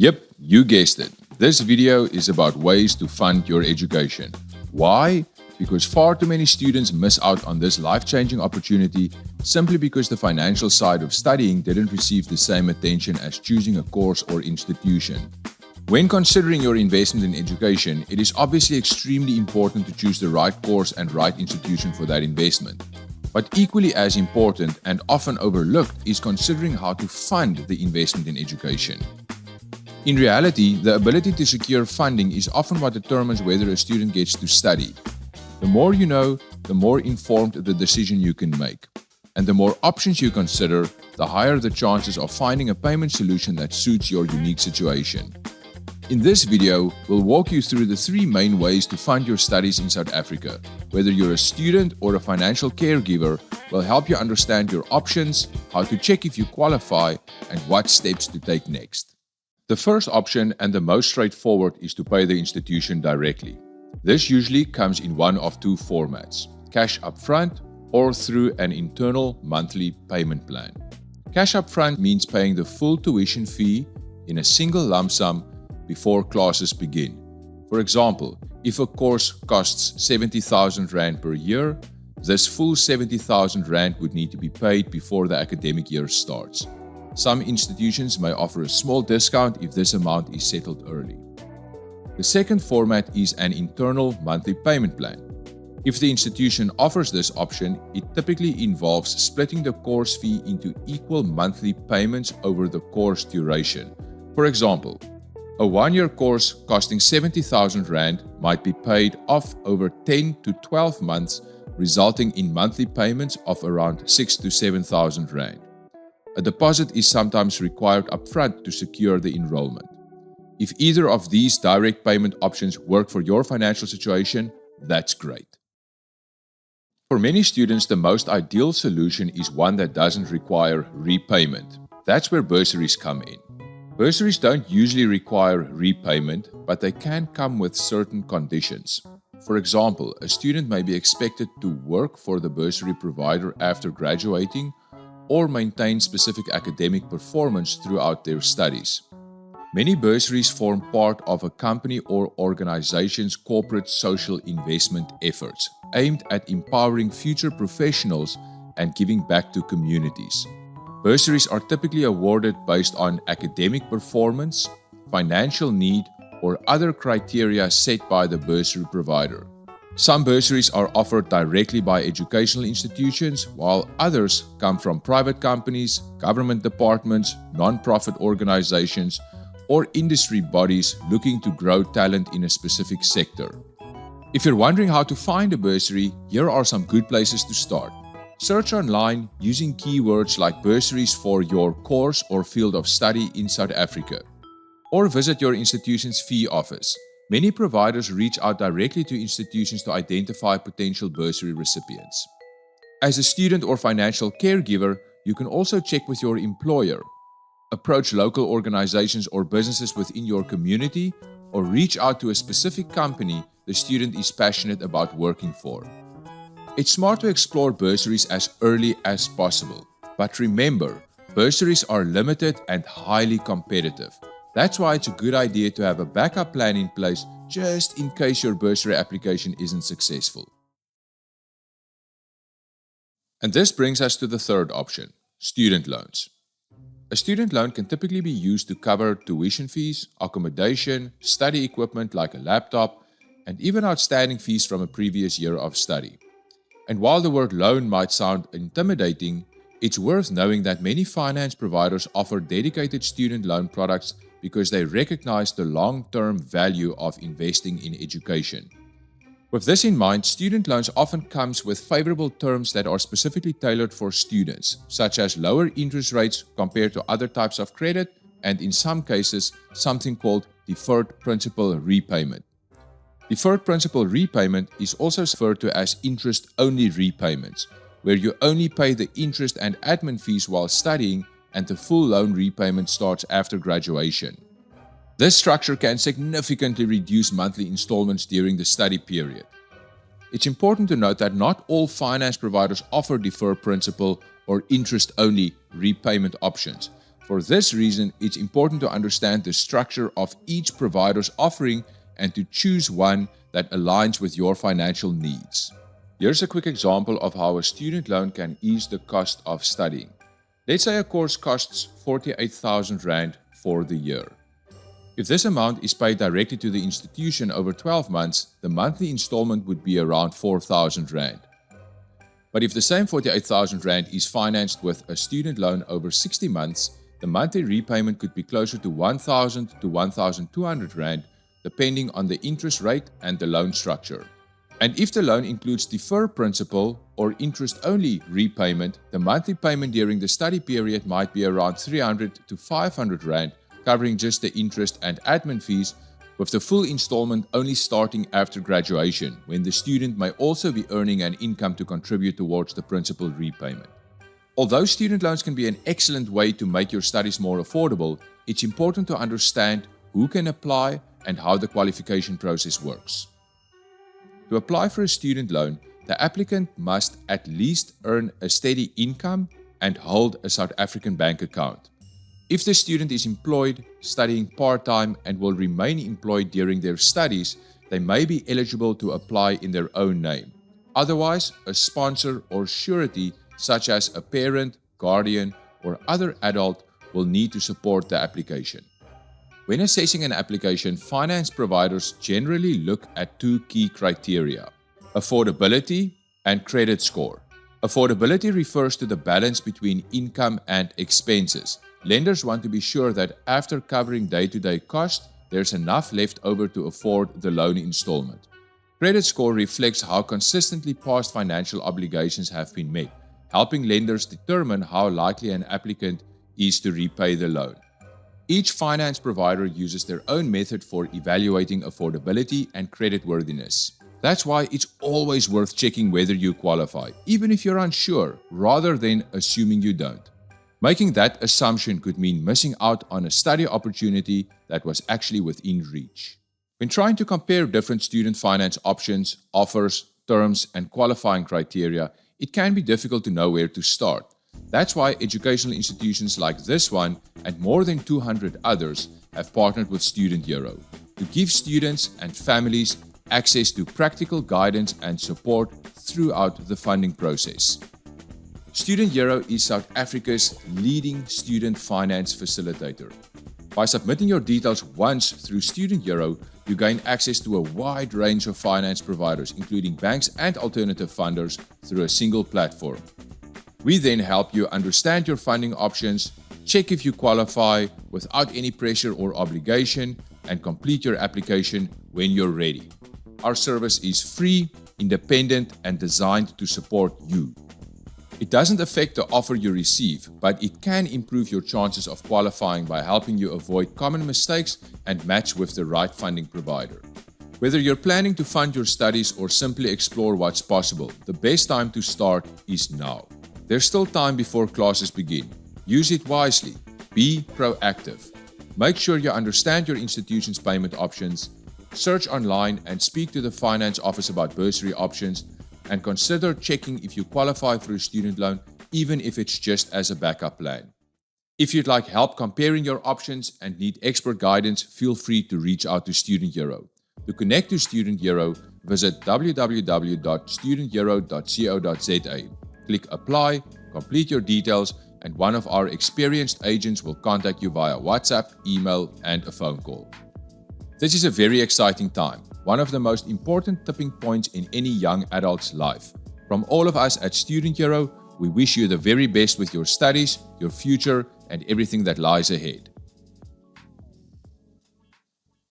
Yep, you guessed it. This video is about ways to fund your education. Why? Because far too many students miss out on this life-changing opportunity simply because the financial side of studying didn't receive the same attention as choosing a course or institution. When considering your investment in education, it is obviously extremely important to choose the right course and right institution for that investment. But equally as important and often overlooked is considering how to fund the investment in education. In reality, the ability to secure funding is often what determines whether a student gets to study. The more you know, the more informed the decision you can make. And the more options you consider, the higher the chances of finding a payment solution that suits your unique situation. In this video, we'll walk you through the 3 main ways to fund your studies in South Africa. Whether you're a student or a financial caregiver, we'll help you understand your options, how to check if you qualify, and what steps to take next. The first option and the most straightforward is to pay the institution directly. This usually comes in one of 2 formats: cash upfront or through an internal monthly payment plan. Cash upfront means paying the full tuition fee in a single lump sum before classes begin. For example, if a course costs 70,000 Rand per year, this full 70,000 Rand would need to be paid before the academic year starts. Some institutions may offer a small discount if this amount is settled early. The second format is an internal monthly payment plan. If the institution offers this option, it typically involves splitting the course fee into equal monthly payments over the course duration. For example, a 1-year course costing 70,000 Rand might be paid off over 10 to 12 months, resulting in monthly payments of around 6,000 to 7,000 Rand. A deposit is sometimes required upfront to secure the enrollment. If either of these direct payment options work for your financial situation, that's great. For many students, the most ideal solution is one that doesn't require repayment. That's where bursaries come in. Bursaries don't usually require repayment, but they can come with certain conditions. For example, a student may be expected to work for the bursary provider after graduating or maintain specific academic performance throughout their studies. Many bursaries form part of a company or organization's corporate social investment efforts, aimed at empowering future professionals and giving back to communities. Bursaries are typically awarded based on academic performance, financial need, or other criteria set by the bursary provider. Some bursaries are offered directly by educational institutions, while others come from private companies, government departments, non-profit organizations, or industry bodies looking to grow talent in a specific sector. If you're wondering how to find a bursary, here are some good places to start. Search online using keywords like bursaries for your course or field of study in South Africa. Or visit your institution's fee office. Many providers reach out directly to institutions to identify potential bursary recipients. As a student or financial caregiver, you can also check with your employer, approach local organizations or businesses within your community, or reach out to a specific company the student is passionate about working for. It's smart to explore bursaries as early as possible, but remember, bursaries are limited and highly competitive. That's why it's a good idea to have a backup plan in place just in case your bursary application isn't successful. And this brings us to the third option, student loans. A student loan can typically be used to cover tuition fees, accommodation, study equipment like a laptop, and even outstanding fees from a previous year of study. And while the word loan might sound intimidating, it's worth knowing that many finance providers offer dedicated student loan products because they recognize the long-term value of investing in education. With this in mind, student loans often comes with favorable terms that are specifically tailored for students, such as lower interest rates compared to other types of credit, and in some cases, something called deferred principal repayment. Deferred principal repayment is also referred to as interest-only repayments, where you only pay the interest and admin fees while studying, and the full loan repayment starts after graduation. This structure can significantly reduce monthly installments during the study period. It's important to note that not all finance providers offer deferred principal or interest-only repayment options, For this reason, it's important to understand the structure of each provider's offering and to choose one that aligns with your financial needs. Here's a quick example of how a student loan can ease the cost of studying. Let's say a course costs 48,000 Rand for the year. If this amount is paid directly to the institution over 12 months, the monthly installment would be around 4,000 Rand. But if the same 48,000 Rand is financed with a student loan over 60 months, the monthly repayment could be closer to 1,000 to 1,200 Rand, depending on the interest rate and the loan structure. And if the loan includes deferred principal or interest-only repayment, the monthly payment during the study period might be around 300 to 500 Rand, covering just the interest and admin fees, with the full installment only starting after graduation, when the student may also be earning an income to contribute towards the principal repayment. Although student loans can be an excellent way to make your studies more affordable, it's important to understand who can apply and how the qualification process works. To apply for a student loan, the applicant must at least earn a steady income and hold a South African bank account. If the student is employed, studying part-time, and will remain employed during their studies, they may be eligible to apply in their own name. Otherwise, a sponsor or surety, such as a parent, guardian, or other adult, will need to support the application. When assessing an application, finance providers generally look at two key criteria: affordability and credit score. Affordability refers to the balance between income and expenses. Lenders want to be sure that after covering day-to-day costs, there's enough left over to afford the loan installment. Credit score reflects how consistently past financial obligations have been met, helping lenders determine how likely an applicant is to repay the loan. Each finance provider uses their own method for evaluating affordability and creditworthiness. That's why it's always worth checking whether you qualify, even if you're unsure, rather than assuming you don't. Making that assumption could mean missing out on a study opportunity that was actually within reach. When trying to compare different student finance options, offers, terms, and qualifying criteria, it can be difficult to know where to start. That's why educational institutions like this one and more than 200 others have partnered with Student Hero to give students and families access to practical guidance and support throughout the funding process. Student Hero is South Africa's leading student finance facilitator. By submitting your details once through Student Hero, you gain access to a wide range of finance providers, including banks and alternative funders, through a single platform. We then help you understand your funding options, check if you qualify without any pressure or obligation, and complete your application when you're ready. Our service is free, independent, and designed to support you. It doesn't affect the offer you receive, but it can improve your chances of qualifying by helping you avoid common mistakes and match with the right funding provider. Whether you're planning to fund your studies or simply explore what's possible, the best time to start is now. There's still time before classes begin. Use it wisely. Be proactive. Make sure you understand your institution's payment options. Search online and speak to the finance office about bursary options, and consider checking if you qualify for a student loan, even if it's just as a backup plan. If you'd like help comparing your options and need expert guidance, feel free to reach out to Student Hero. To connect to Student Hero, visit www.studenthero.co.za. Click Apply, complete your details, and one of our experienced agents will contact you via WhatsApp, email, and a phone call. This is a very exciting time, one of the most important tipping points in any young adult's life. From all of us at Student Hero, we wish you the very best with your studies, your future, and everything that lies ahead.